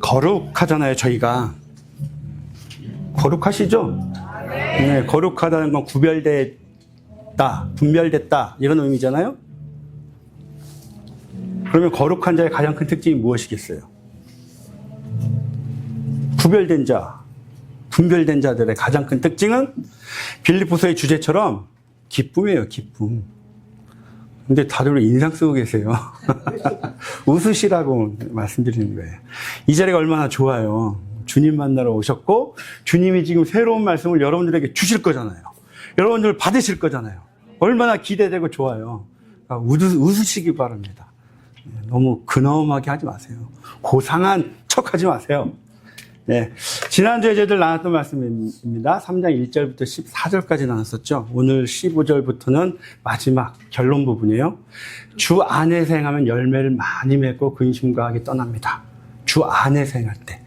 거룩하잖아요, 저희가. 거룩하시죠? 네, 거룩하다는 건 구별됐다, 분별됐다, 이런 의미잖아요? 그러면 거룩한 자의 가장 큰 특징이 무엇이겠어요? 구별된 자, 분별된 자들의 가장 큰 특징은 빌립보서의 주제처럼 기쁨이에요, 기쁨. 근데 다들 왜 인상 쓰고 계세요? 웃으시라고 말씀드리는 거예요. 이 자리가 얼마나 좋아요. 주님 만나러 오셨고 주님이 지금 새로운 말씀을 여러분들에게 주실 거잖아요. 여러분들 받으실 거잖아요. 얼마나 기대되고 좋아요. 그러니까 웃으시기 바랍니다. 너무 근엄하게 하지 마세요. 고상한 척하지 마세요. 네, 지난주에 저희들 나눴던 말씀입니다. 3장 1절부터 14절까지 나눴었죠. 오늘 15절부터는 마지막 결론 부분이에요. 주 안에서 행하면 열매를 많이 맺고 근심과 악이 떠납니다. 주 안에서 행할 때.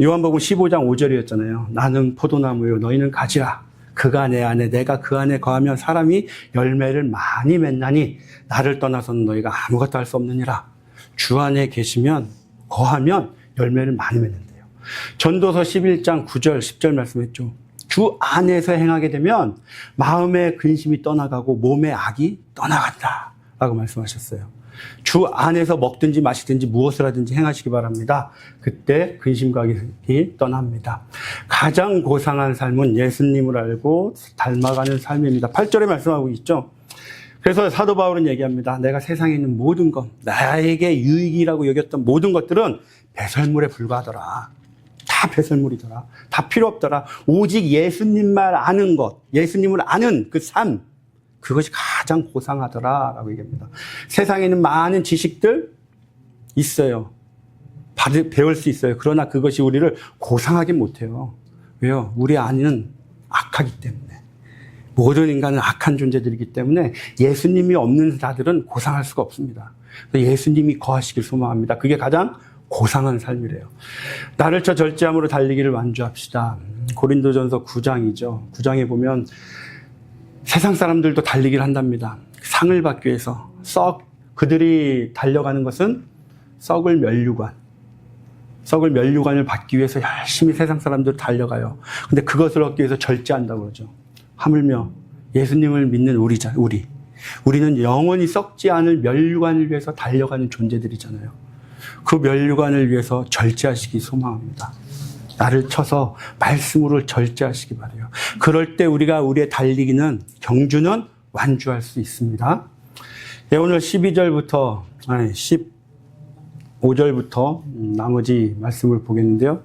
요한복음 15장 5절이었잖아요. 나는 포도나무요 너희는 가지라. 그가 내 안에 내가 그 안에 거하면 사람이 열매를 많이 맺나니 나를 떠나서는 너희가 아무것도 할 수 없느니라. 주 안에 계시면 거하면 열매를 많이 맺는다. 전도서 11장 9절 10절 말씀했죠. 주 안에서 행하게 되면 마음의 근심이 떠나가고 몸의 악이 떠나간다 라고 말씀하셨어요. 주 안에서 먹든지 마시든지 무엇을 하든지 행하시기 바랍니다. 그때 근심과 악이 떠납니다. 가장 고상한 삶은 예수님을 알고 닮아가는 삶입니다. 8절에 말씀하고 있죠. 그래서 사도 바울은 얘기합니다. 내가 세상에 있는 모든 것, 나에게 유익이라고 여겼던 모든 것들은 배설물에 불과하더라. 다 배설물이더라. 다 필요 없더라. 오직 예수님만 아는 것, 예수님을 아는 그 삶, 그것이 가장 고상하더라 라고 얘기합니다. 세상에 있는 많은 지식들 있어요. 배울 수 있어요. 그러나 그것이 우리를 고상하게 못해요. 왜요? 우리 안은 악하기 때문에. 모든 인간은 악한 존재들이기 때문에 예수님이 없는 자들은 고상할 수가 없습니다. 예수님이 거하시길 소망합니다. 그게 가장 고상한 삶이래요. 나를 쳐 절제함으로 달리기를 완주합시다. 고린도전서 9장이죠. 9장에 보면 세상 사람들도 달리기를 한답니다. 상을 받기 위해서 그들이 달려가는 것은 썩을 면류관을 받기 위해서 열심히 세상 사람들 달려가요. 근데 그것을 얻기 위해서 절제한다고 그러죠. 하물며 예수님을 믿는 우리는 영원히 썩지 않을 면류관을 위해서 달려가는 존재들이잖아요. 그 면류관을 위해서 절제하시기 소망합니다. 나를 쳐서 말씀으로 절제하시기 바라요. 그럴 때 우리의 달리기는 경주는 완주할 수 있습니다. 네, 오늘 15절부터 나머지 말씀을 보겠는데요.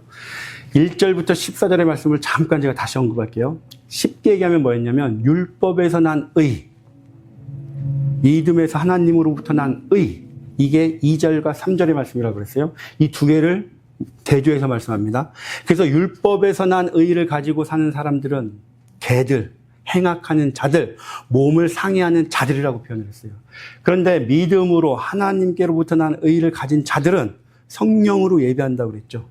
1절부터 14절의 말씀을 잠깐 제가 다시 언급할게요. 쉽게 얘기하면 뭐였냐면 율법에서 난 의, 믿음에서 하나님으로부터 난 의, 이게 2절과 3절의 말씀이라고 그랬어요. 이 두 개를 대조해서 말씀합니다. 그래서 율법에서 난 의를 가지고 사는 사람들은 개들, 행악하는 자들, 몸을 상해하는 자들이라고 표현을 했어요. 그런데 믿음으로 하나님께로부터 난 의를 가진 자들은 성령으로 예배한다고 그랬죠.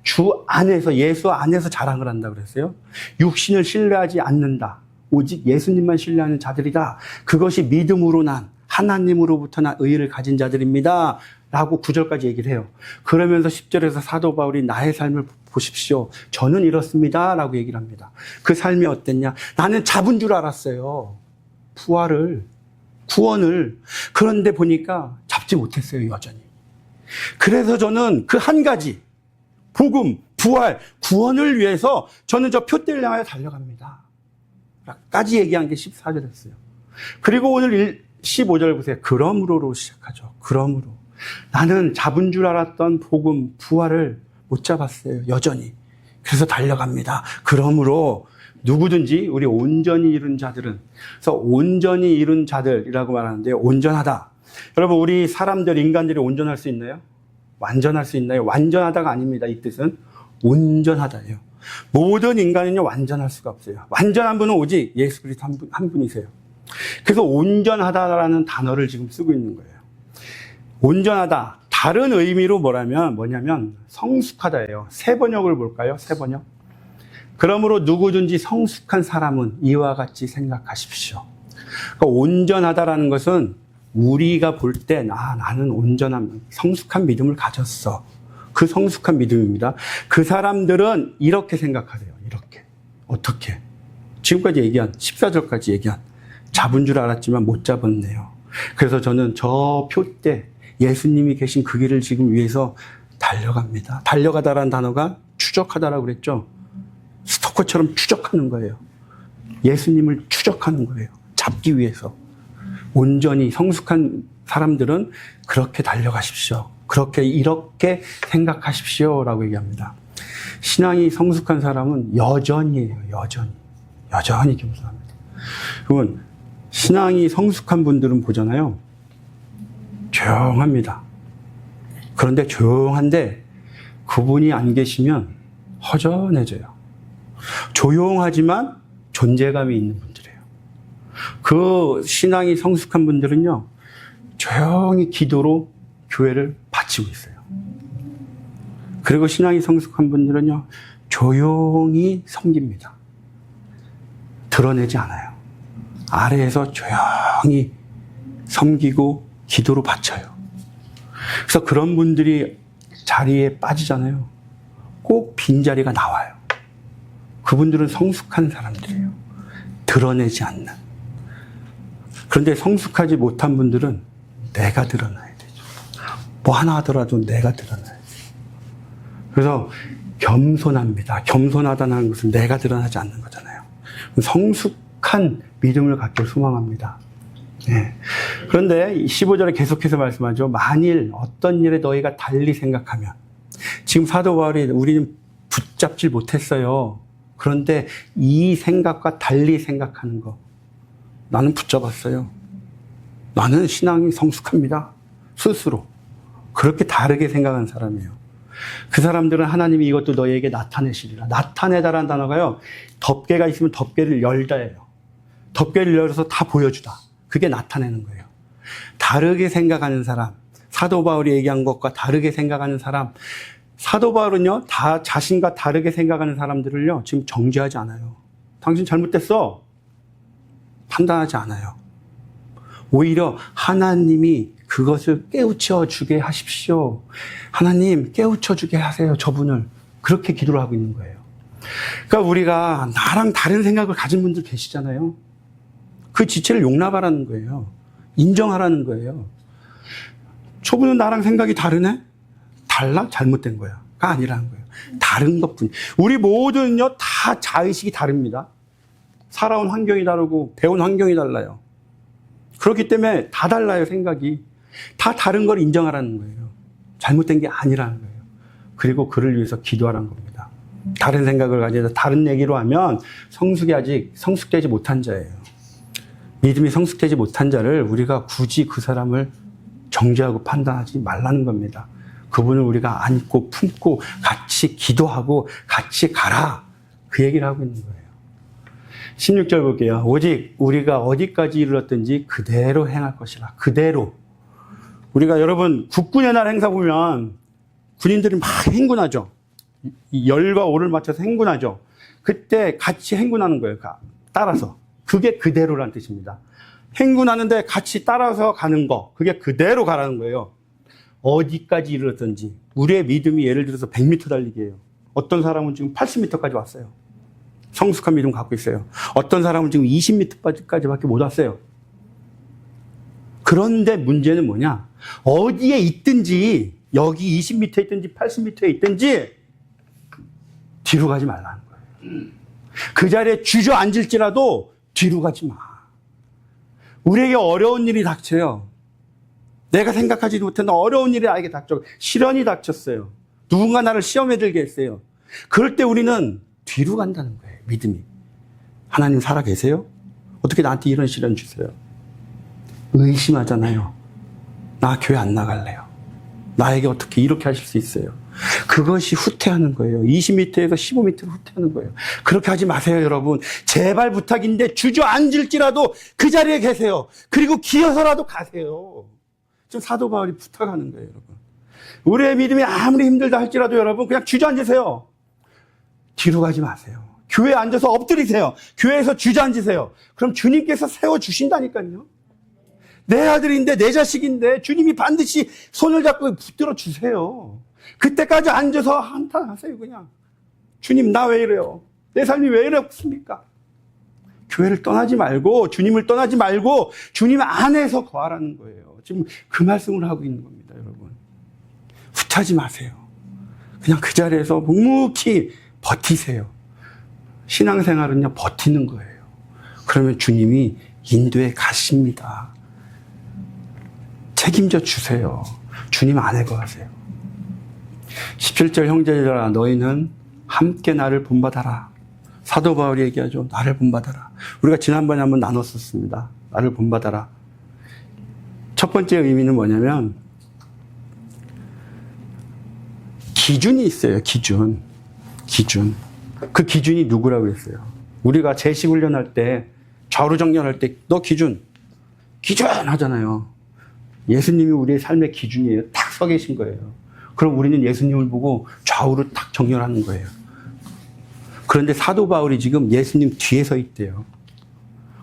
주 안에서, 예수 안에서 자랑을 한다고 그랬어요. 육신을 신뢰하지 않는다. 오직 예수님만 신뢰하는 자들이다. 그것이 믿음으로 난 하나님으로부터 난 의를 가진 자들입니다. 라고 9절까지 얘기를 해요. 그러면서 10절에서 사도 바울이 나의 삶을 보십시오. 저는 이렇습니다. 라고 얘기를 합니다. 그 삶이 어땠냐? 나는 잡은 줄 알았어요. 구원을. 그런데 보니까 잡지 못했어요, 여전히. 그래서 저는 그 한 가지, 복음, 부활, 구원을 위해서 저는 저 표대를 향하여 달려갑니다. 까지 얘기한 게 14절이었어요. 그리고 오늘 15절 보세요. 그러므로로 시작하죠. 그러므로. 나는 잡은 줄 알았던 복음, 부활을 못 잡았어요. 여전히. 그래서 달려갑니다. 그러므로 누구든지 우리 온전히 이룬 자들은, 그래서 온전히 이룬 자들이라고 말하는데요. 온전하다. 여러분, 우리 사람들, 인간들이 온전할 수 있나요? 완전할 수 있나요? 완전하다가 아닙니다. 이 뜻은 온전하다예요. 모든 인간은요, 완전할 수가 없어요. 완전한 분은 오직 예수 그리스도 한 분이세요. 그래서 온전하다라는 단어를 지금 쓰고 있는 거예요. 온전하다. 다른 의미로 뭐냐면 성숙하다예요. 새 번역을 볼까요? 새 번역. 그러므로 누구든지 성숙한 사람은 이와 같이 생각하십시오. 그러니까 온전하다라는 것은 우리가 볼 때 나는 온전한 성숙한 믿음을 가졌어. 그 성숙한 믿음입니다. 그 사람들은 이렇게 생각하세요. 이렇게. 어떻게? 지금까지 얘기한 14절까지 얘기한 잡은 줄 알았지만 못 잡았네요. 그래서 저는 저 표 때 예수님이 계신 그 길을 지금 위해서 달려갑니다. 달려가다라는 단어가 추적하다라고 그랬죠. 스토커처럼 추적하는 거예요. 예수님을 추적하는 거예요. 잡기 위해서. 온전히 성숙한 사람들은 그렇게 달려가십시오. 이렇게 생각하십시오라고 얘기합니다. 신앙이 성숙한 사람은 여전히예요. 여전히 겸손합니다. 그러면 신앙이 성숙한 분들은 보잖아요. 조용합니다. 그런데 조용한데 그분이 안 계시면 허전해져요. 조용하지만 존재감이 있는 분들이에요. 그 신앙이 성숙한 분들은요, 조용히 기도로 교회를 바치고 있어요. 그리고 신앙이 성숙한 분들은요, 조용히 섬깁니다. 드러내지 않아요. 아래에서 조용히 섬기고 기도로 바쳐요. 그래서 그런 분들이 자리에 빠지잖아요. 꼭 빈자리가 나와요. 그분들은 성숙한 사람들이에요. 드러내지 않는. 그런데 성숙하지 못한 분들은 내가 드러나야 되죠. 뭐 하나 하더라도 내가 드러나야 돼요. 그래서 겸손합니다. 겸손하다는 것은 내가 드러나지 않는 거잖아요. 성숙한 믿음을 갖길 소망합니다. 네. 그런데 15절에 계속해서 말씀하죠. 만일 어떤 일에 너희가 달리 생각하면, 지금 사도 바울이 우리는 붙잡질 못했어요. 그런데 이 생각과 달리 생각하는 거, 나는 붙잡았어요. 나는 신앙이 성숙합니다. 스스로. 그렇게 다르게 생각하는 사람이에요. 그 사람들은 하나님이 이것도 너희에게 나타내시리라. 나타내다라는 단어가요, 덮개가 있으면 덮개를 열다예요. 덮개를 열어서 다 보여주다. 그게 나타내는 거예요. 다르게 생각하는 사람, 사도 바울이 얘기한 것과 다르게 생각하는 사람, 사도 바울은요, 다 자신과 다르게 생각하는 사람들을요, 지금 정죄하지 않아요. 당신 잘못됐어. 판단하지 않아요. 오히려 하나님이 그것을 깨우쳐 주게 하십시오. 하나님 깨우쳐 주게 하세요. 저분을. 그렇게 기도를 하고 있는 거예요. 그러니까 우리가 나랑 다른 생각을 가진 분들 계시잖아요. 그 지체를 용납하라는 거예요. 인정하라는 거예요. 저분은 나랑 생각이 다르네? 달라? 잘못된 거야. 가 아니라는 거예요. 다른 것뿐. 우리 모두는요, 다 자의식이 다릅니다. 살아온 환경이 다르고, 배운 환경이 달라요. 그렇기 때문에 다 달라요, 생각이. 다 다른 걸 인정하라는 거예요. 잘못된 게 아니라는 거예요. 그리고 그를 위해서 기도하라는 겁니다. 다른 생각을 가져서 다른 얘기로 하면 성숙이 아직 성숙되지 못한 자예요. 믿음이 성숙되지 못한 자를 우리가 굳이 그 사람을 정죄하고 판단하지 말라는 겁니다. 그분을 우리가 안고 품고 같이 기도하고 같이 가라. 그 얘기를 하고 있는 거예요. 16절 볼게요. 오직 우리가 어디까지 이르렀든지 그대로 행할 것이라. 그대로. 우리가 여러분 국군의 날 행사 보면 군인들이 막 행군하죠. 열과 오를 맞춰서 행군하죠. 그때 같이 행군하는 거예요. 따라서. 그게 그대로란 뜻입니다. 행군하는데 같이 따라서 가는 거. 그게 그대로 가라는 거예요. 어디까지 이르렀든지. 우리의 믿음이 예를 들어서 100m 달리기예요. 어떤 사람은 지금 80m까지 왔어요. 성숙한 믿음 갖고 있어요. 어떤 사람은 지금 20m까지밖에 못 왔어요. 그런데 문제는 뭐냐? 어디에 있든지, 여기 20m에 있든지 80m에 있든지 뒤로 가지 말라는 거예요. 그 자리에 주저앉을지라도 뒤로 가지 마. 우리에게 어려운 일이 닥쳐요. 내가 생각하지도 못했던 어려운 일이 나에게 닥쳐. 시련이 닥쳤어요. 누군가 나를 시험에 들게 했어요. 그럴 때 우리는 뒤로 간다는 거예요. 믿음이. 하나님 살아 계세요? 어떻게 나한테 이런 시련 주세요? 의심하잖아요. 나 교회 안 나갈래요. 나에게 어떻게 이렇게 하실 수 있어요? 그것이 후퇴하는 거예요. 20m에서 15m로 후퇴하는 거예요. 그렇게 하지 마세요, 여러분. 제발 부탁인데 주저앉을지라도 그 자리에 계세요. 그리고 기어서라도 가세요. 지금 사도 바울이 부탁하는 거예요, 여러분. 우리의 믿음이 아무리 힘들다 할지라도 여러분 그냥 주저앉으세요. 뒤로 가지 마세요. 교회에 앉아서 엎드리세요. 교회에서 주저앉으세요. 그럼 주님께서 세워주신다니까요. 내 아들인데 내 자식인데 주님이 반드시 손을 잡고 붙들어 주세요. 그때까지 앉아서 한탄하세요. 그냥 주님 나 왜 이래요? 내 삶이 왜 이렇습니까? 교회를 떠나지 말고 주님을 떠나지 말고 주님 안에서 거하라는 거예요. 지금 그 말씀을 하고 있는 겁니다. 여러분 후퇴하지 마세요. 그냥 그 자리에서 묵묵히 버티세요. 신앙생활은요 버티는 거예요. 그러면 주님이 인도에 가십니다. 책임져 주세요. 주님 안에 거하세요. 17절 형제들아 너희는 함께 나를 본받아라. 사도 바울이 얘기하죠. 나를 본받아라. 우리가 지난번에 한번 나눴었습니다. 나를 본받아라. 첫 번째 의미는 뭐냐면 기준이 있어요. 기준. 그 기준이 누구라고 했어요? 우리가 제식 훈련할 때 좌우로 정렬할 때 너 기준 하잖아요. 예수님이 우리의 삶의 기준이에요. 딱 서 계신 거예요. 그럼 우리는 예수님을 보고 좌우로 딱 정렬하는 거예요. 그런데 사도 바울이 지금 예수님 뒤에 서 있대요.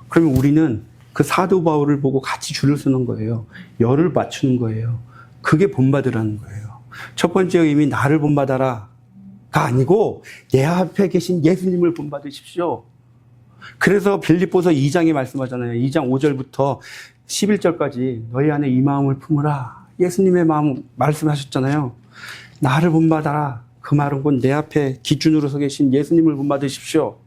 그러면 우리는 그 사도 바울을 보고 같이 줄을 서는 거예요. 열을 맞추는 거예요. 그게 본받으라는 거예요. 첫 번째 의미 나를 본받아라가 아니고 내 앞에 계신 예수님을 본받으십시오. 그래서 빌립보서 2장에 말씀하잖아요. 2장 5절부터 11절까지 너희 안에 이 마음을 품으라. 예수님의 마음 말씀하셨잖아요. 나를 본받아라. 그 말은 곧 내 앞에 기준으로 서 계신 예수님을 본받으십시오.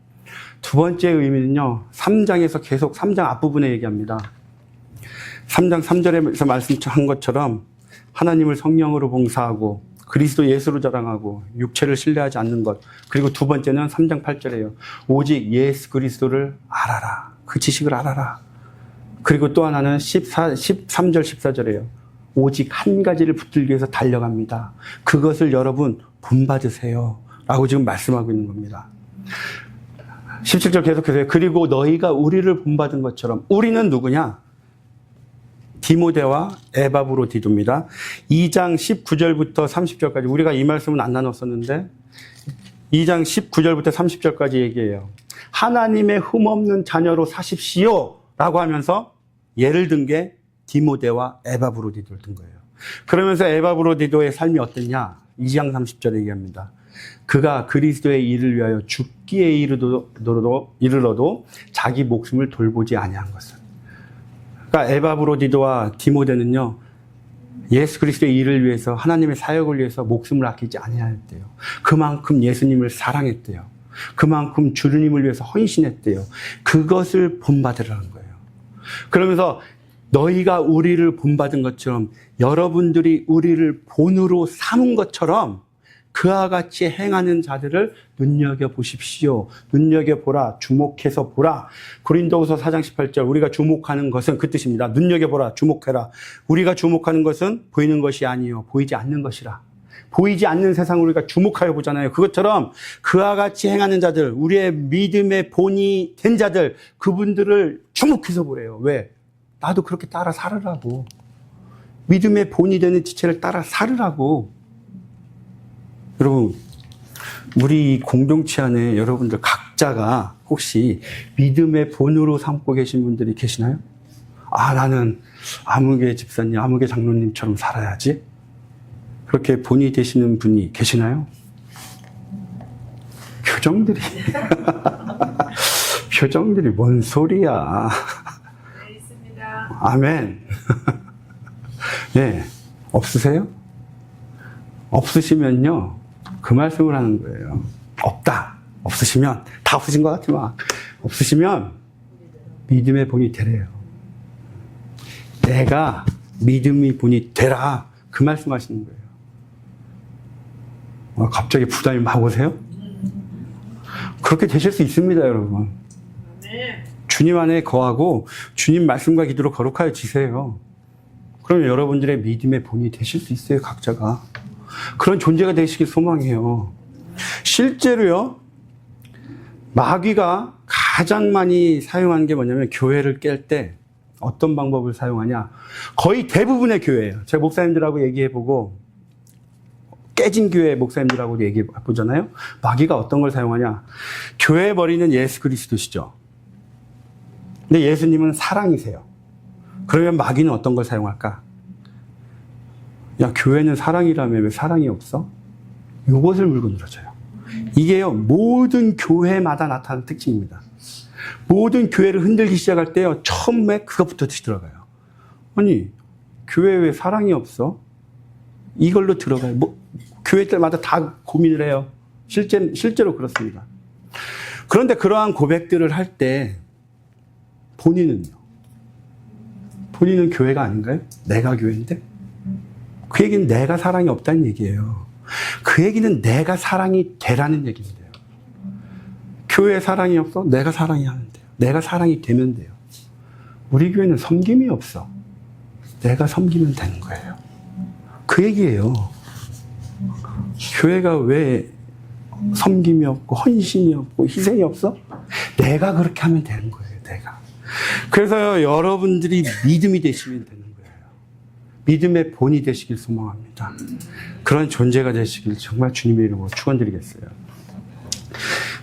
두 번째 의미는요. 3장에서 계속 3장 앞부분에 얘기합니다. 3장 3절에서 말씀한 것처럼 하나님을 성령으로 봉사하고 그리스도 예수로 자랑하고 육체를 신뢰하지 않는 것. 그리고 두 번째는 3장 8절이에요. 오직 예수 그리스도를 알아라. 그 지식을 알아라. 그리고 또 하나는 13절 14절이에요. 오직 한 가지를 붙들기 위해서 달려갑니다. 그것을 여러분 본받으세요. 라고 지금 말씀하고 있는 겁니다. 17절 계속해서요. 그리고 너희가 우리를 본받은 것처럼 우리는 누구냐? 디모데와 에바브로디도입니다. 2장 19절부터 30절까지 우리가 이 말씀은 안 나눴었는데 2장 19절부터 30절까지 얘기해요. 하나님의 흠없는 자녀로 사십시오 라고 하면서 예를 든 게 디모데와 에바브로디도를 든 거예요. 그러면서 에바브로디도의 삶이 어땠냐? 2장 30절에 얘기합니다. 그가 그리스도의 일을 위하여 죽기에 이르러도 자기 목숨을 돌보지 아니한 것은. 그러니까 에바브로디도와 디모데는요. 예수 그리스도의 일을 위해서 하나님의 사역을 위해서 목숨을 아끼지 아니하였대요. 그만큼 예수님을 사랑했대요. 그만큼 주님을 위해서 헌신했대요. 그것을 본받으라는 거예요. 그러면서 너희가 우리를 본받은 것처럼 여러분들이 우리를 본으로 삼은 것처럼 그와 같이 행하는 자들을 눈여겨보십시오. 눈여겨보라. 주목해서 보라. 고린도후서 4장 18절 우리가 주목하는 것은 그 뜻입니다. 눈여겨보라. 주목해라. 우리가 주목하는 것은 보이는 것이 아니요 보이지 않는 것이라. 보이지 않는 세상을 우리가 주목하여 보잖아요. 그것처럼 그와 같이 행하는 자들, 우리의 믿음의 본이 된 자들, 그분들을 주목해서 보래요. 왜? 나도 그렇게 따라 살으라고. 믿음의 본이 되는 지체를 따라 살으라고. 여러분, 우리 공동체 안에 여러분들 각자가 혹시 믿음의 본으로 삼고 계신 분들이 계시나요? 나는 아무개 집사님, 아무개 장로님처럼 살아야지. 그렇게 본이 되시는 분이 계시나요? 표정들이 뭔 소리야. 네, 있습니다. 아멘. 네, 없으세요? 없으시면요, 그 말씀을 하는 거예요. 없다. 없으시면, 다 없으신 것 같지만, 없으시면 믿음의 본이 되래요. 내가 믿음의 본이 되라. 그 말씀 하시는 거예요. 갑자기 부담이 막 오세요? 그렇게 되실 수 있습니다, 여러분. 네. 주님 안에 거하고 주님 말씀과 기도로 거룩하여 지세요. 그러면 여러분들의 믿음의 본이 되실 수 있어요, 각자가. 그런 존재가 되시길 소망해요. 실제로요, 마귀가 가장 많이 사용하는 게 뭐냐면 교회를 깰 때 어떤 방법을 사용하냐. 거의 대부분의 교회예요. 제가 목사님들하고 얘기해보고 깨진 교회 목사님들하고 얘기해보잖아요. 마귀가 어떤 걸 사용하냐. 교회 머리는 예수 그리스도시죠. 근데 예수님은 사랑이세요. 그러면 마귀는 어떤 걸 사용할까? 야, 교회는 사랑이라며 왜 사랑이 없어? 이것을 물고 늘어져요. 이게요, 모든 교회마다 나타나는 특징입니다. 모든 교회를 흔들기 시작할 때요, 처음에 그것부터 들어가요. 아니, 교회에 왜 사랑이 없어? 이걸로 들어가요. 교회들마다 다 고민을 해요. 실제로 그렇습니다. 그런데 그러한 고백들을 할 때 본인은 교회가 아닌가요? 내가 교회인데? 그 얘기는 내가 사랑이 없다는 얘기예요. 그 얘기는 내가 사랑이 되라는 얘기인데요. 교회에 사랑이 없어? 내가 사랑이 하면 돼요. 내가 사랑이 되면 돼요. 우리 교회는 섬김이 없어. 내가 섬기면 되는 거예요. 그 얘기예요. 교회가 왜 섬김이 없고 헌신이 없고 희생이 없어? 내가 그렇게 하면 되는 거예요. 내가. 그래서 여러분들이 믿음이 되시면 되는 거예요. 믿음의 본이 되시길 소망합니다. 그런 존재가 되시길 정말 주님의 이름으로 축원드리겠어요.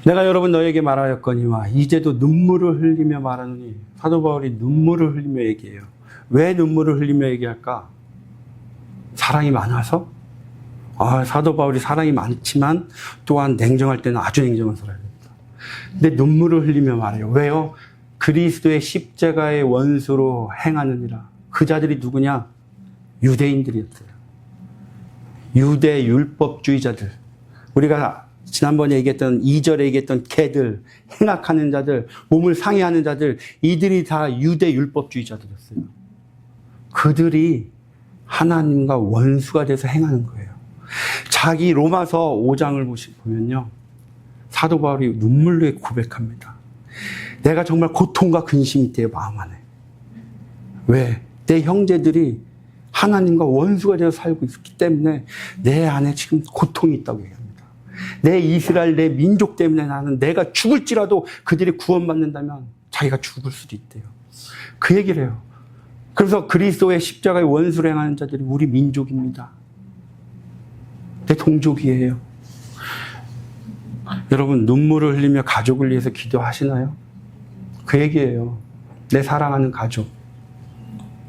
내가 여러분 너에게 말하였거니와 이제도 눈물을 흘리며 말하노니. 사도 바울이 눈물을 흘리며 얘기해요. 왜 눈물을 흘리며 얘기할까? 사랑이 많아서? 사도 바울이 사랑이 많지만 또한 냉정할 때는 아주 냉정한 사람입니다. 근데 눈물을 흘리며 말해요. 왜요? 그리스도의 십자가의 원수로 행하느니라. 그 자들이 누구냐? 유대인들이었어요. 유대 율법주의자들. 우리가 지난번에 얘기했던 2절에 얘기했던 개들, 행악하는 자들, 몸을 상해하는 자들, 이들이 다 유대 율법주의자들이었어요. 그들이 하나님과 원수가 돼서 행하는 거예요. 자기 로마서 5장을 보면요. 사도 바울이 눈물로 고백합니다. 내가 정말 고통과 근심이 있대요, 마음 안에. 왜? 내 형제들이 하나님과 원수가 되어 살고 있기 때문에 내 안에 지금 고통이 있다고 얘기합니다. 내 이스라엘, 내 민족 때문에 나는 내가 죽을지라도 그들이 구원받는다면 자기가 죽을 수도 있대요. 그 얘기를 해요. 그래서 그리스도의 십자가의 원수를 행하는 자들이 우리 민족입니다. 내 동족이에요. 여러분, 눈물을 흘리며 가족을 위해서 기도하시나요? 그 얘기예요. 내 사랑하는 가족,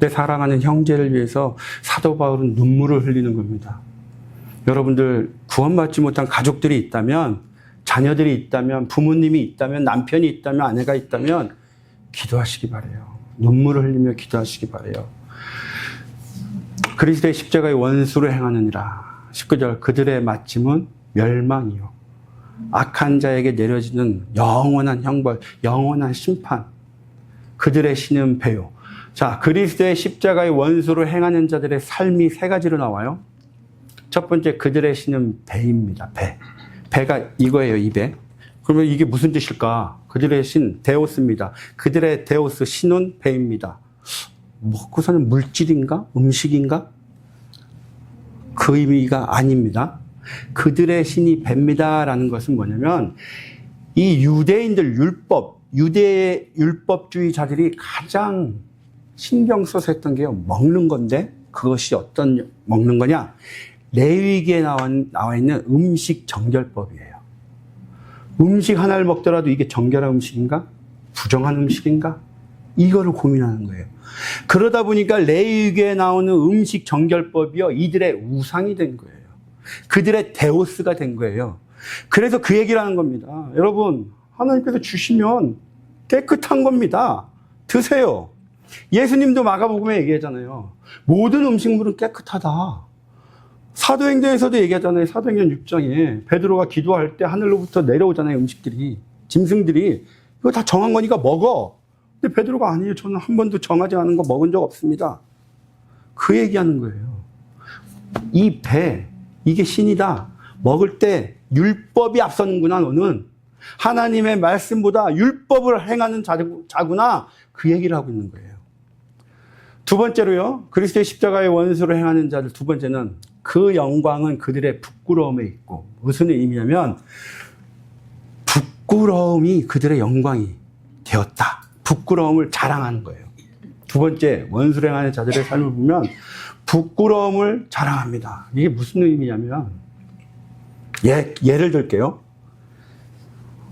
내 사랑하는 형제를 위해서 사도 바울은 눈물을 흘리는 겁니다. 여러분들 구원받지 못한 가족들이 있다면, 자녀들이 있다면, 부모님이 있다면, 남편이 있다면, 아내가 있다면 기도하시기 바라요. 눈물을 흘리며 기도하시기 바라요. 그리스도의 십자가의 원수를 행하느니라. 19절, 그들의 마침은 멸망이요 악한 자에게 내려지는 영원한 형벌, 영원한 심판. 그들의 신은 배요. 자, 그리스도의 십자가의 원수를 행하는 자들의 삶이 세 가지로 나와요. 첫 번째, 그들의 신은 배입니다. 배. 배가 이거예요, 이 배. 그러면 이게 무슨 뜻일까? 그들의 신, 데오스입니다. 그들의 데오스, 신은 배입니다. 먹고 사는 물질인가? 음식인가? 그 의미가 아닙니다. 그들의 신이 배입니다라는 것은 뭐냐면, 이 유대인들 유대의 율법주의자들이 가장 신경 써서 했던 게 먹는 건데, 그것이 어떤 먹는 거냐? 레위기에 나와 있는 음식 정결법이에요. 음식 하나를 먹더라도 이게 정결한 음식인가? 부정한 음식인가? 이거를 고민하는 거예요. 그러다 보니까 레위기에 나오는 음식 정결법이요, 이들의 우상이 된 거예요. 그들의 데오스가 된 거예요. 그래서 그 얘기를 하는 겁니다. 여러분, 하나님께서 주시면 깨끗한 겁니다. 드세요. 예수님도 마가복음에 얘기하잖아요. 모든 음식물은 깨끗하다. 사도행전에서도 얘기하잖아요. 사도행전 6장에 베드로가 기도할 때 하늘로부터 내려오잖아요. 음식들이, 짐승들이. 이거 다 정한 거니까 먹어. 근데 베드로가 아니에요. 저는 한 번도 정하지 않은 거 먹은 적 없습니다. 그 얘기하는 거예요. 이 배, 이게 신이다. 먹을 때 율법이 앞서는구나, 너는. 하나님의 말씀보다 율법을 행하는 자구나. 그 얘기를 하고 있는 거예요. 두 번째로요, 그리스도의 십자가의 원수를 행하는 자들, 두 번째는 그 영광은 그들의 부끄러움에 있고, 무슨 의미냐면 부끄러움이 그들의 영광이 되었다. 부끄러움을 자랑하는 거예요. 두 번째, 원수를 행하는 자들의 삶을 보면 부끄러움을 자랑합니다. 이게 무슨 의미냐면, 예를 들게요.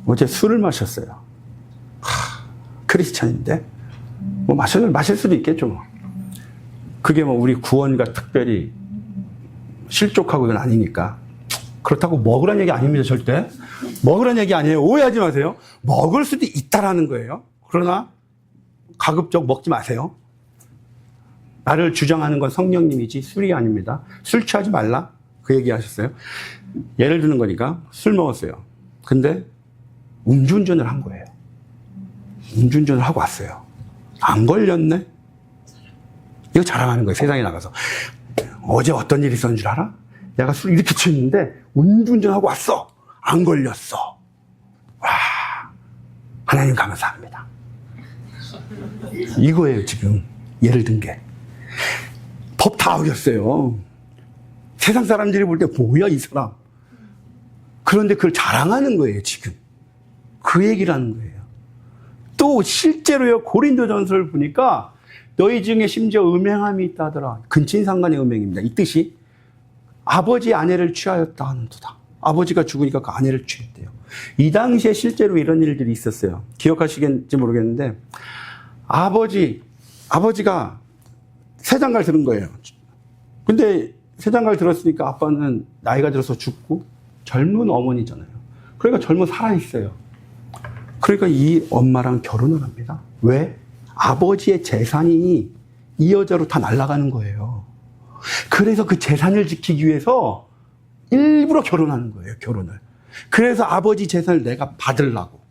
어제 술을 마셨어요. 크리스찬인데 뭐 마실 수도 있겠죠. 뭐. 그게 뭐 우리 구원과 특별히 실족하고 이건 아니니까. 그렇다고 먹으란 얘기 아닙니다, 절대. 먹으란 얘기 아니에요. 오해하지 마세요. 먹을 수도 있다라는 거예요. 그러나 가급적 먹지 마세요. 나를 주장하는 건 성령님이지 술이 아닙니다. 술 취하지 말라. 그 얘기 하셨어요. 예를 드는 거니까 술 먹었어요. 근데 음주운전을 한 거예요. 음주운전을 하고 왔어요. 안 걸렸네? 이거 자랑하는 거예요. 세상에 나가서. 어제 어떤 일이 있었는 줄 알아? 내가 술 이렇게 취했는데 음주운전하고 왔어. 안 걸렸어. 와, 하나님 감사합니다. 이거예요, 지금. 예를 든 게. 법 다 어겼어요. 세상 사람들이 볼 때 뭐야, 이 사람. 그런데 그걸 자랑하는 거예요, 지금. 그 얘기를 하는 거예요. 또 실제로요, 고린도전서를 보니까 너희 중에 심지어 음행함이 있다 하더라. 근친상간의 음행입니다. 이 뜻이 아버지 아내를 취하였다 하는도다. 아버지가 죽으니까 그 아내를 취했대요. 이 당시에 실제로 이런 일들이 있었어요. 기억하시겠는지 모르겠는데 아버지가 새장갈 들은 거예요. 근데 새장갈 들었으니까 아빠는 나이가 들어서 죽고 젊은 어머니잖아요. 그러니까 젊은 살아있어요. 그러니까 이 엄마랑 결혼을 합니다. 왜? 아버지의 재산이 이 여자로 다 날아가는 거예요. 그래서 그 재산을 지키기 위해서 일부러 결혼하는 거예요, 결혼을. 그래서 아버지 재산을 내가 받으려고.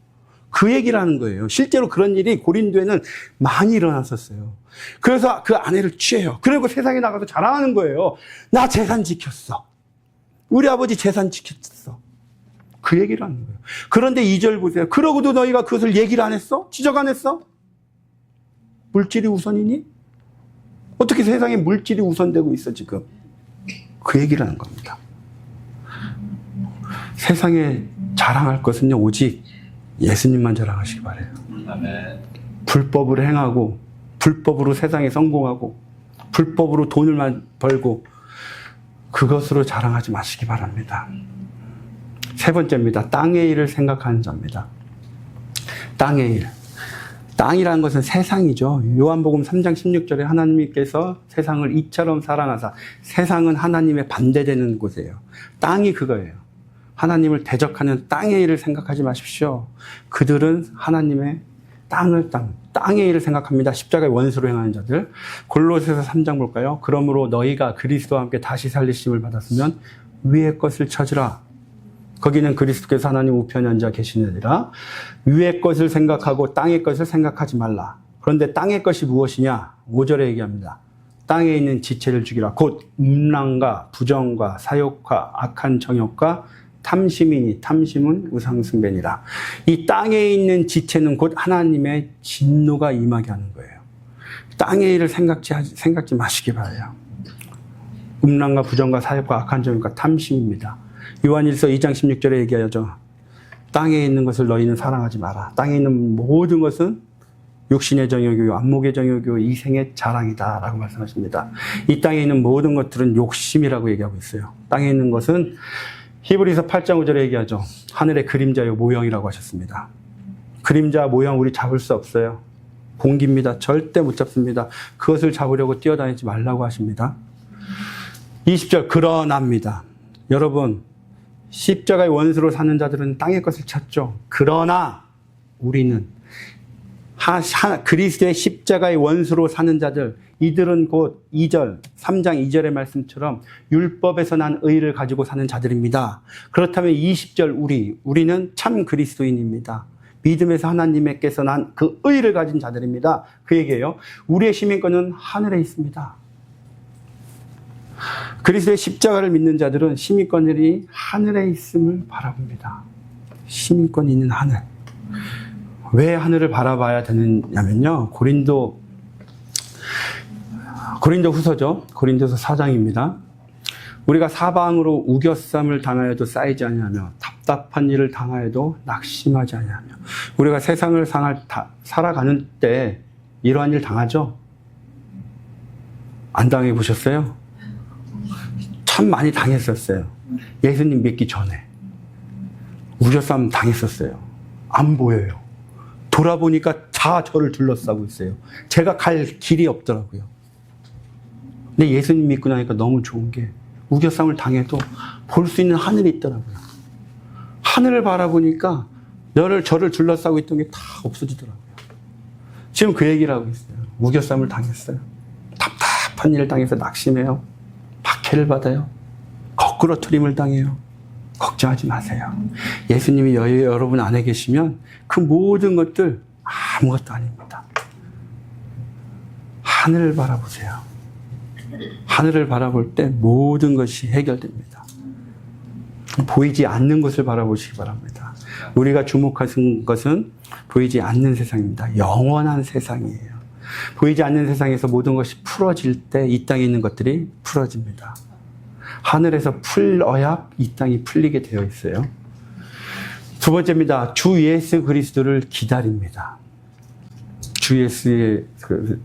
그 얘기를 하는 거예요. 실제로 그런 일이 고린도에는 많이 일어났었어요. 그래서 그 아내를 취해요. 그리고 세상에 나가서 자랑하는 거예요. 나 재산 지켰어. 우리 아버지 재산 지켰어. 그 얘기를 하는 거예요. 그런데 2절 보세요. 그러고도 너희가 그것을 얘기를 안 했어? 지적 안 했어? 물질이 우선이니? 어떻게 세상에 물질이 우선되고 있어, 지금? 그 얘기를 하는 겁니다. 세상에 자랑할 것은요, 오직 예수님만 자랑하시기 바래요. 아멘. 불법을 행하고, 불법으로 세상에 성공하고, 불법으로 돈을 벌고, 그것으로 자랑하지 마시기 바랍니다. 세 번째입니다. 땅의 일을 생각하는 자입니다. 땅의 일. 땅이라는 것은 세상이죠. 요한복음 3장 16절에 하나님께서 세상을 이처럼 사랑하사, 세상은 하나님의 반대되는 곳이에요. 땅이 그거예요. 하나님을 대적하는 땅의 일을 생각하지 마십시오. 그들은 하나님의 땅의 일을 생각합니다. 십자가의 원수로 행하는 자들. 골로새서 3장 볼까요? 그러므로 너희가 그리스도와 함께 다시 살리심을 받았으면 위의 것을 찾으라. 거기는 그리스도께서 하나님 우편에 앉아 계시느니라. 위의 것을 생각하고 땅의 것을 생각하지 말라. 그런데 땅의 것이 무엇이냐? 5절에 얘기합니다. 땅에 있는 지체를 죽이라. 곧 음란과 부정과 사욕과 악한 정욕과 탐심이니 탐심은 우상숭배니라. 이 땅에 있는 지체는 곧 하나님의 진노가 임하게 하는 거예요. 땅의 일을 생각지 마시기 바라요. 음란과 부정과 사욕과 악한 정욕과 탐심입니다. 요한일서 2장 16절에 얘기하죠. 땅에 있는 것을 너희는 사랑하지 마라. 땅에 있는 모든 것은 육신의 정욕이요, 안목의 정욕이요, 이생의 자랑이다 라고 말씀하십니다. 이 땅에 있는 모든 것들은 욕심이라고 얘기하고 있어요. 땅에 있는 것은 히브리서 8장 5절에 얘기하죠. 하늘의 그림자요 모형이라고 하셨습니다. 그림자 모형 우리 잡을 수 없어요. 공기입니다. 절대 못 잡습니다. 그것을 잡으려고 뛰어다니지 말라고 하십니다. 20절 그러나입니다. 여러분, 십자가의 원수로 사는 자들은 땅의 것을 찾죠. 그러나 우리는 그리스도의 십자가의 원수로 사는 자들, 이들은 곧 2절, 3장 2절의 말씀처럼 율법에서 난 의를 가지고 사는 자들입니다. 그렇다면 20절 우리는 참 그리스도인입니다. 믿음에서 하나님께서 난 그 의를 가진 자들입니다. 그 얘기예요. 우리의 시민권은 하늘에 있습니다. 그리스도의 십자가를 믿는 자들은 시민권이 하늘에 있음을 바라봅니다. 시민권이 있는 하늘. 왜 하늘을 바라봐야 되느냐면요. 고린도 후서죠. 고린도서 4장입니다. 우리가 사방으로 우겨쌈을 당하여도 쌓이지 아니하며 답답한 일을 당하여도 낙심하지 아니하며. 우리가 세상을 살아가는 때 이러한 일 당하죠? 안 당해 보셨어요? 참 많이 당했었어요. 예수님 믿기 전에. 우겨쌈 당했었어요. 안 보여요. 돌아보니까 다 저를 둘러싸고 있어요. 제가 갈 길이 없더라고요. 근데 예수님 믿고 나니까 너무 좋은 게 우겨쌈을 당해도 볼 수 있는 하늘이 있더라고요. 하늘을 바라보니까 저를 둘러싸고 있던 게 다 없어지더라고요. 지금 그 얘기를 하고 있어요. 우겨쌈을 당했어요. 답답한 일을 당해서 낙심해요. 박해를 받아요. 거꾸로 트림을 당해요. 걱정하지 마세요. 예수님이 여러분 안에 계시면 그 모든 것들 아무것도 아닙니다. 하늘을 바라보세요. 하늘을 바라볼 때 모든 것이 해결됩니다. 보이지 않는 것을 바라보시기 바랍니다. 우리가 주목하는 것은 보이지 않는 세상입니다. 영원한 세상이에요. 보이지 않는 세상에서 모든 것이 풀어질 때 이 땅에 있는 것들이 풀어집니다. 하늘에서 풀어야 이 땅이 풀리게 되어 있어요. 두 번째입니다. 주 예수 그리스도를 기다립니다. 주 예수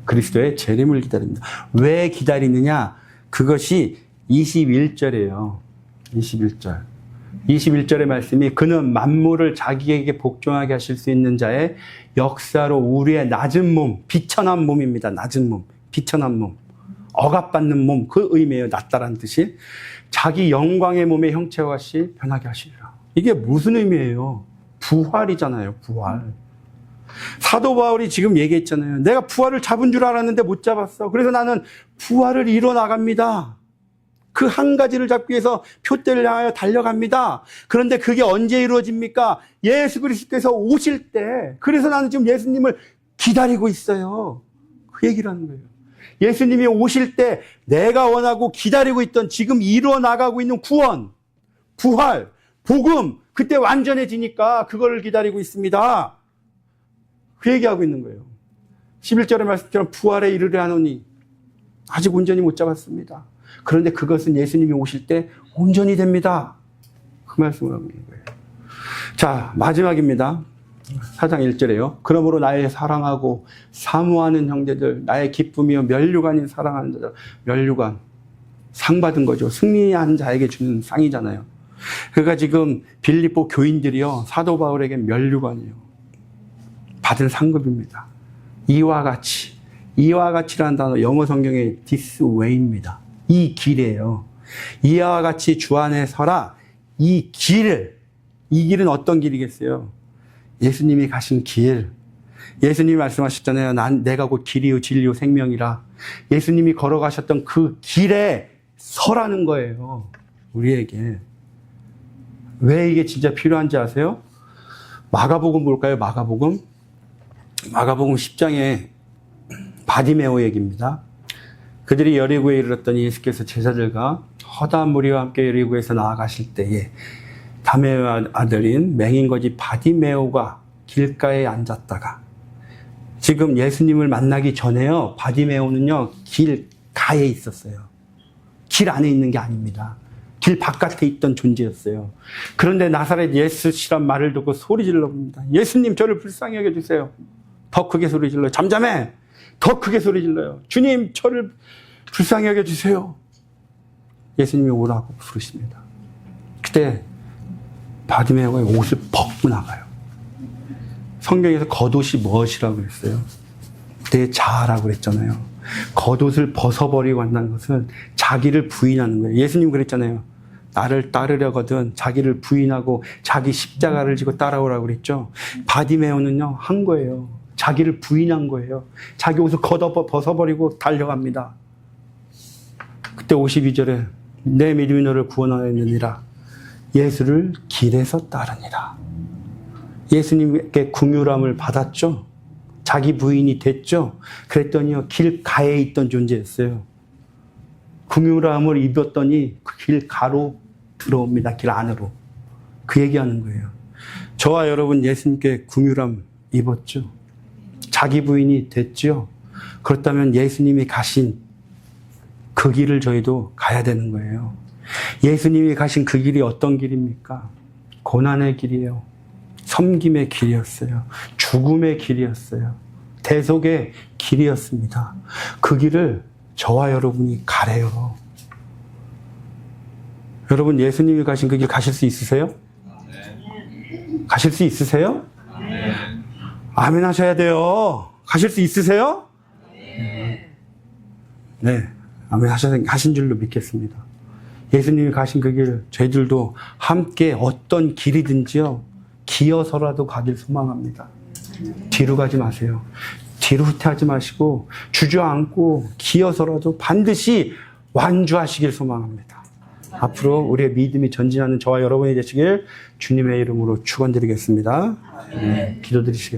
그리스도의 재림을 기다립니다. 왜 기다리느냐? 그것이 21절이에요. 21절. 21절의 말씀이 그는 만물을 자기에게 복종하게 하실 수 있는 자의 역사로 우리의 낮은 몸, 비천한 몸입니다. 낮은 몸, 비천한 몸, 억압받는 몸, 그 의미예요. 낮다라는 뜻이. 자기 영광의 몸의 형체와 같이 변하게 하시리라. 이게 무슨 의미예요? 부활이잖아요. 부활. 사도 바울이 지금 얘기했잖아요. 내가 부활을 잡은 줄 알았는데 못 잡았어. 그래서 나는 부활을 이뤄 나갑니다. 그 한 가지를 잡기 위해서 표대를 향하여 달려갑니다. 그런데 그게 언제 이루어집니까? 예수 그리스도께서 오실 때. 그래서 나는 지금 예수님을 기다리고 있어요. 그 얘기를 하는 거예요. 예수님이 오실 때 내가 원하고 기다리고 있던 지금 이루어 나가고 있는 구원, 부활, 복음, 그때 완전해지니까 그거를 기다리고 있습니다. 그 얘기하고 있는 거예요. 11절의 말씀처럼 부활에 이르려 하노니 아직 온전히 못 잡았습니다. 그런데 그것은 예수님이 오실 때 온전히 됩니다. 그 말씀을 하고 있는 거예요. 자, 마지막입니다. 4장 1절에요. 그러므로 나의 사랑하고 사모하는 형제들, 나의 기쁨이요 면류관인 사랑하는 자들, 면류관, 상 받은 거죠. 승리한 자에게 주는 상이잖아요. 그러니까 지금 빌립보 교인들이요, 사도 바울에게 면류관이에요. 받은 상급입니다. 이와 같이라는 단어 영어 성경에 this way입니다. 이 길이에요. 이와 같이 주 안에 서라. 이 길은 어떤 길이겠어요? 예수님이 가신 길. 예수님이 말씀하셨잖아요. 내가 곧 길이요 진리요 생명이라. 예수님이 걸어가셨던 그 길에 서라는 거예요. 우리에게. 왜 이게 진짜 필요한지 아세요? 마가복음 볼까요? 마가복음 10장에 바디메오 얘기입니다. 그들이 여리고에 이르렀더니 예수께서 제자들과 허다한 무리와 함께 여리고에서 나아가실 때에 다메오의 아들인 맹인거지 바디메오가 길가에 앉았다가, 지금 예수님을 만나기 전에요, 바디메오는요 길가에 있었어요. 길 안에 있는 게 아닙니다. 길 바깥에 있던 존재였어요. 그런데 나사렛 예수시란 말을 듣고 소리질러 봅니다. 예수님, 저를 불쌍히 여겨주세요. 더 크게 소리질러요. 잠잠해. 더 크게 소리질러요. 주님, 저를 불쌍히 여겨주세요. 예수님이 오라고 부르십니다. 그때 바디메오가 옷을 벗고 나가요. 성경에서 겉옷이 무엇이라고 그랬어요? 내 자아라고 그랬잖아요. 겉옷을 벗어버리고 한다는 것은 자기를 부인하는 거예요. 예수님 그랬잖아요. 나를 따르려거든 자기를 부인하고 자기 십자가를 지고 따라오라고 그랬죠. 바디메오는요 한 거예요. 자기를 부인한 거예요. 자기 옷을 벗어버리고 달려갑니다. 그때 52절에 내 믿음이 너를 구원하였느니라. 예수를 길에서 따르니라. 예수님께 긍휼함을 받았죠. 자기 부인이 됐죠. 그랬더니요 길가에 있던 존재였어요. 긍휼함을 입었더니 그 길가로 들어옵니다. 길 안으로. 그 얘기하는 거예요. 저와 여러분 예수님께 긍휼함 입었죠. 자기 부인이 됐죠. 그렇다면 예수님이 가신 그 길을 저희도 가야 되는 거예요. 예수님이 가신 그 길이 어떤 길입니까? 고난의 길이에요. 섬김의 길이었어요. 죽음의 길이었어요. 대속의 길이었습니다. 그 길을 저와 여러분이 가래요. 여러분 예수님이 가신 그 길 가실 수 있으세요? 가실 수 있으세요? 아멘 하셔야 돼요. 가실 수 있으세요? 네. 아멘 하신 줄로 믿겠습니다. 예수님이 가신 그 길 저희들도 함께 어떤 길이든지요 기어서라도 가길 소망합니다. 뒤로 가지 마세요. 뒤로 후퇴하지 마시고 주저앉고 기어서라도 반드시 완주하시길 소망합니다. 앞으로 우리의 믿음이 전진하는 저와 여러분이 되시길 주님의 이름으로 축원드리겠습니다. 기도드리시겠습니다.